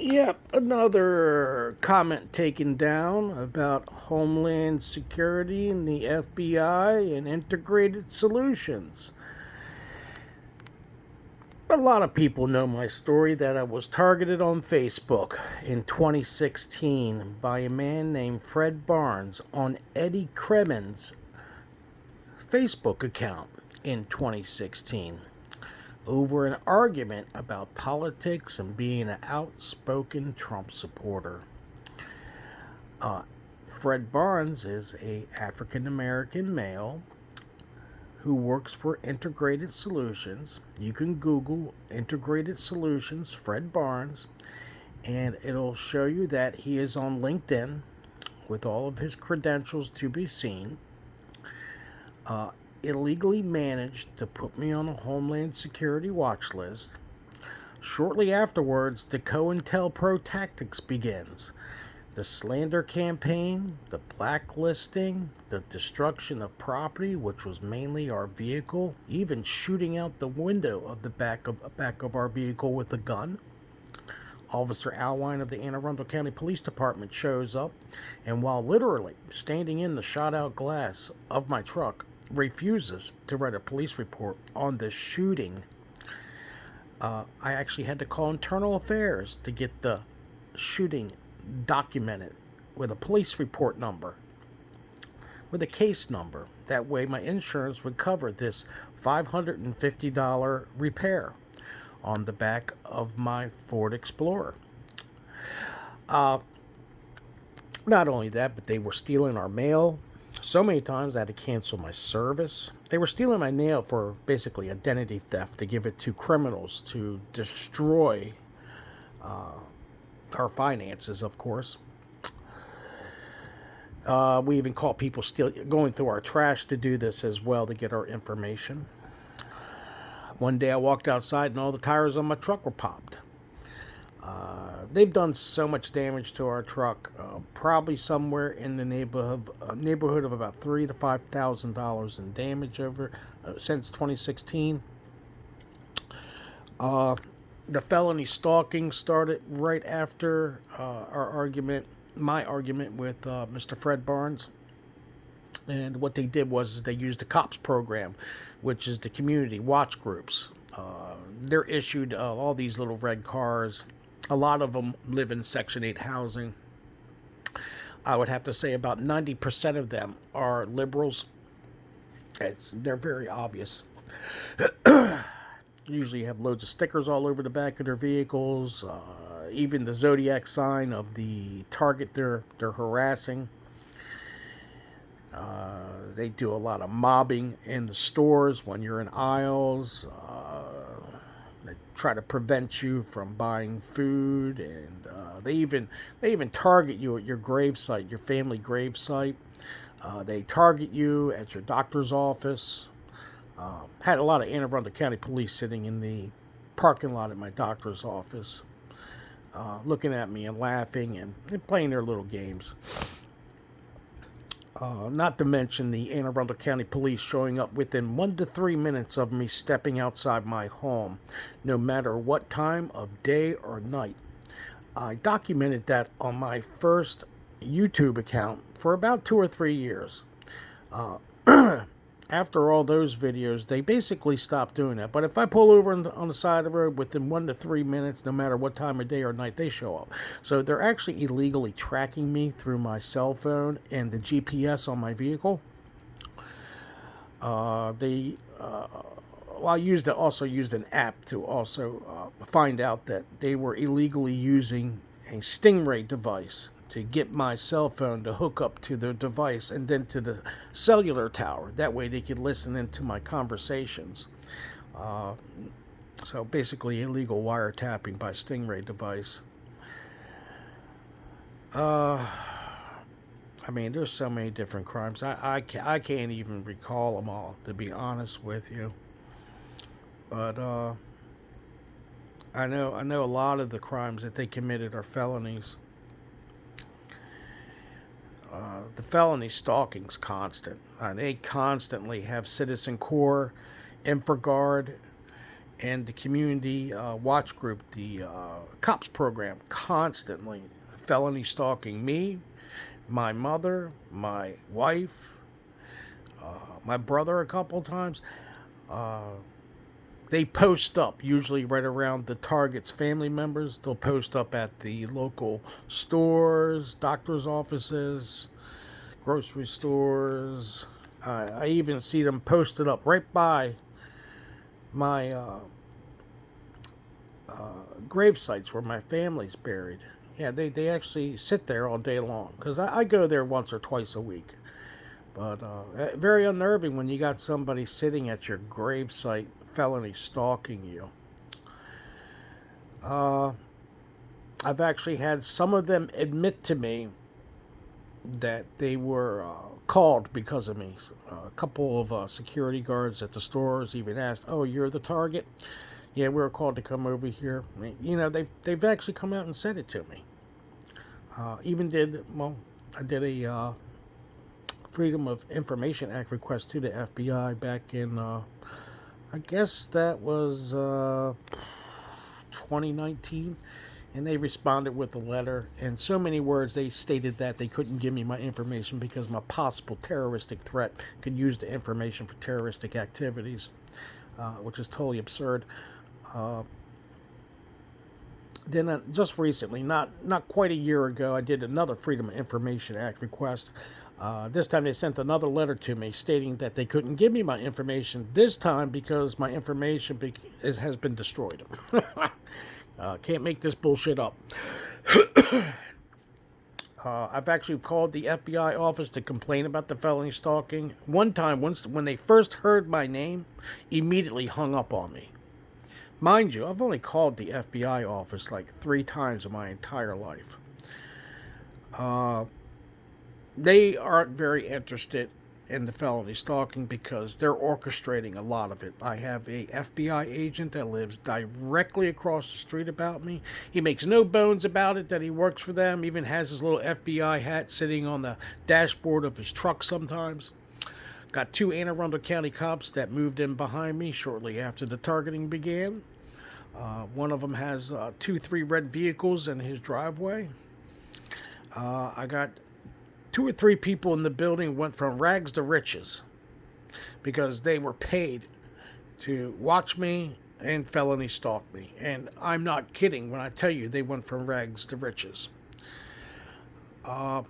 Yep, another comment taken down about Homeland Security and the FBI and integrated solutions. A lot of people know my story that I was targeted on Facebook in 2016 by a man named Fred Barnes on Eddie Kremen's Facebook account in 2016 over an argument about politics and being an outspoken Trump supporter. Uh, Fred Barnes is a African American male who works for Integrated Solutions. You can Google Integrated Solutions Fred Barnes, and it'll show you that he is on LinkedIn with all of his credentials to be seen. Uh, Illegally managed to put me on a Homeland Security watch list. Shortly afterwards, the COINTELPRO tactics begins. The slander campaign, the blacklisting, the destruction of property, which was mainly our vehicle, even shooting out the window of the back of our vehicle with a gun. Officer Alwine of the Anne Arundel County Police Department shows up, and while literally standing in the shot out glass of my truck, refuses to write a police report on the shooting. I actually had to call Internal Affairs to get the shooting documented with a police report number, with a case number. That way, my insurance would cover this $550 repair on the back of my Ford Explorer. Uh, Not only that, but they were stealing our mail. So many times I had to cancel my service. They were stealing my mail for basically identity theft to give it to criminals to destroy our finances, of course. We even caught people still going through our trash to do this as well to get our information. One day I walked outside and all the tires on my truck were popped. They've done so much damage to our truck, probably somewhere in the neighborhood of about $3,000 to $5,000 in damage over since 2016. The felony stalking started right after my argument with Mr. Fred Barnes. And what they did was they used the COPS program, which is the community watch groups. They're issued all these little red cars. A lot of them live in Section 8 housing. I would have to say about 90% of them are liberals. They're very obvious. Usually have loads of stickers all over the back of their vehicles, even the zodiac sign of the target they're harassing. They do a lot of mobbing in the stores when you're in aisles. They try to prevent you from buying food, and they even target you at your gravesite, your family gravesite. They target you at your doctor's office. Had a lot of Anne Arundel County police sitting in the parking lot at my doctor's office, looking at me and laughing and playing their little games. Not to mention the Anne Arundel County Police showing up within 1 to 3 minutes of me stepping outside my home, no matter what time of day or night. I documented that on my first YouTube account for about 2 or 3 years. After all those videos, they basically stopped doing that. But if I pull over on the side of the road within 1 to 3 minutes, no matter what time of day or night, they show up. So they're actually illegally tracking me through my cell phone and the GPS on my vehicle. I also used an app to also find out that they were illegally using a Stingray device to get my cell phone to hook up to their device and then to the cellular tower. That way they could listen into my conversations. So basically illegal wiretapping by Stingray device. There's so many different crimes. I can't even recall them all, to be honest with you. But I know a lot of the crimes that they committed are felonies. The felony stalking's constant. They constantly have Citizen Corps, InfraGard, and the community watch group, the COPS program, constantly felony stalking me, my mother, my wife, my brother a couple times. They post up, usually right around the target's family members. They'll post up at the local stores, doctor's offices, grocery stores. I even see them posted up right by my grave sites where my family's buried. Yeah, they actually sit there all day long, because I go there once or twice a week. But very unnerving when you got somebody sitting at your grave site felony stalking you. I've actually had some of them admit to me that they were called because of me. A couple of security guards at the stores even asked, "Oh, you're the target?" "Yeah, we were called to come over here." You know, they've actually come out and said it to me. I did a Freedom of Information Act request to the FBI back in, I guess that was 2019, and they responded with a letter. In so many words, they stated that they couldn't give me my information because my possible terroristic threat could use the information for terroristic activities, which is totally absurd. Then just recently, not quite a year ago, I did another Freedom of Information Act request. This time they sent another letter to me stating that they couldn't give me my information this time because my information has been destroyed. Can't make this bullshit up. I've actually called the FBI office to complain about the felony stalking. One time, when they first heard my name, immediately hung up on me. Mind you, I've only called the FBI office like 3 times in my entire life. They aren't very interested in the felony stalking because they're orchestrating a lot of it. I have a FBI agent that lives directly across the street about me. He makes no bones about it that he works for them, even has his little FBI hat sitting on the dashboard of his truck sometimes. Got 2 Anne Arundel County cops that moved in behind me shortly after the targeting began. One of them has 2-3 red vehicles in his driveway. I got 2 or 3 people in the building went from rags to riches because they were paid to watch me and felony stalk me. And I'm not kidding when I tell you they went from rags to riches. I've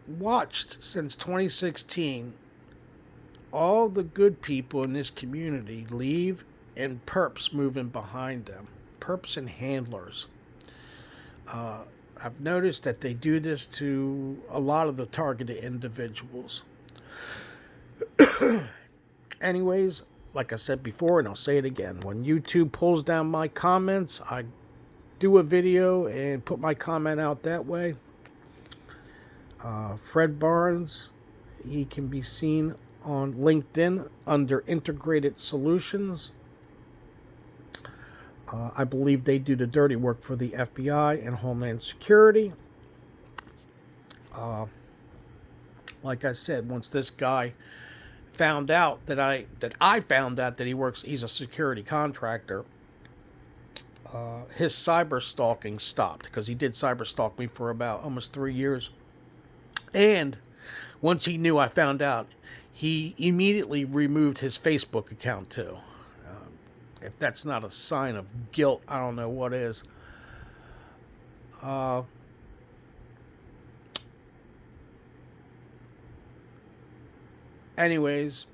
watched since 2016 all the good people in this community leave and perps move in behind them. Perps and handlers. I've noticed that they do this to a lot of the targeted individuals. Anyways, like I said before, and I'll say it again, when YouTube pulls down my comments, I do a video and put my comment out that way. Fred Barnes, he can be seen on LinkedIn under Integrated Solutions. I believe they do the dirty work for the FBI and Homeland Security. Like I said, once this guy found out that I found out that he's a security contractor, his cyber stalking stopped, because he did cyber stalk me for about almost 3 years. And once he knew I found out, he immediately removed his Facebook account too. If that's not a sign of guilt, I don't know what is. Anyways,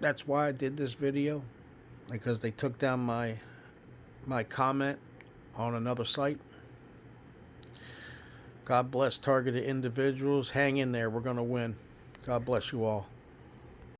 that's why I did this video, because they took down my comment on another site. God bless targeted individuals. Hang in there. We're going to win. God bless you all.